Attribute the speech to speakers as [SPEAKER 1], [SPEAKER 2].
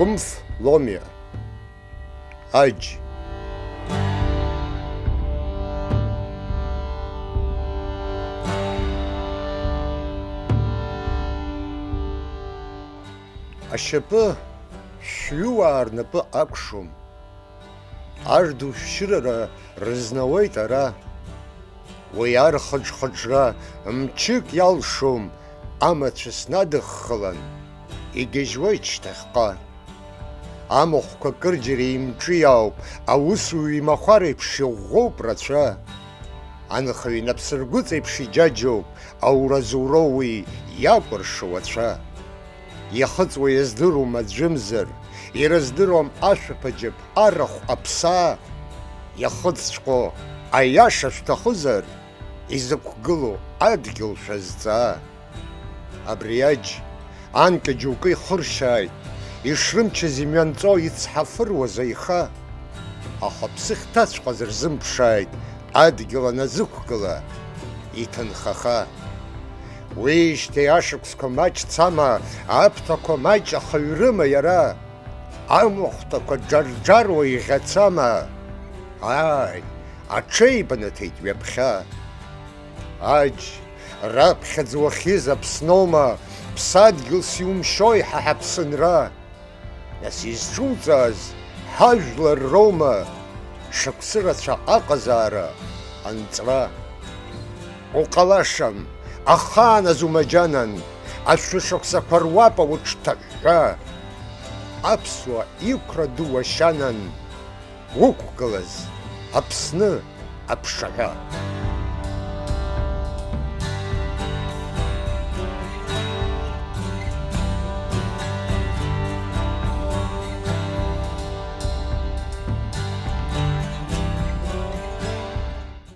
[SPEAKER 1] Кәымф ломиа. Аџь. Ашьапы шәҩыуаа рнапы акәшом. Арду шәшьырара рызнауеит ара. Уи архыџ-хыџра мчык иалшом, амацәыс надыххылан, игьежьуеит шьҭахьҟа. Амахәқәа кырџьара имҿы иауп, аусуҩ имахәар еиԥш иӷәӷәоуп рацәа. Анхаҩ инапсыргәыҵ еиԥш иџьаџьоуп, ауразоуроу уи иакәыршоу ацәа. Иахыҵуа иаздыруам аӡәымзар, ирыздыруам ашәаԥаџьаԥ арахә аԥсаа. Иахыҵҵәҟьо аиаша шәҭахызар, изықәгылоу адгьыл шәазҵаа. Абри аџь анкьа џьоукы ихыршьааит, ишрымчыз имҩанҵо ицҳафыруаз аиха. Аха ԥсыхьҭаҵәҟьаз рзымԥшааит, адгьыл аназықәгыла иҭынхаха. Уиижьҭеи ашықәсқәа маҷ цама, аԥҭақәа маҷ ахаҩрыма иара? Амахәҭақәа џарџаруа иӷьацама? Ааи, аҽеибанаҭеит ҩаԥхьа. Аџь, раԥхьаӡа уахьиз Аԥсноума, ԥсадгьылс иумшьои ҳа ҳаԥсынра? Нас изҿуҵааз ҳажәлар роума, шықәсы рацәа аҟазаара анҵра? Уҟалашам, ахаан азумаџьанан, ашәышықәсақәа руапа уҽҭаҳәҳәа. Аԥсуа иқәра ду уашьанан, уқәгылаз Аԥсны аԥшаҳәа.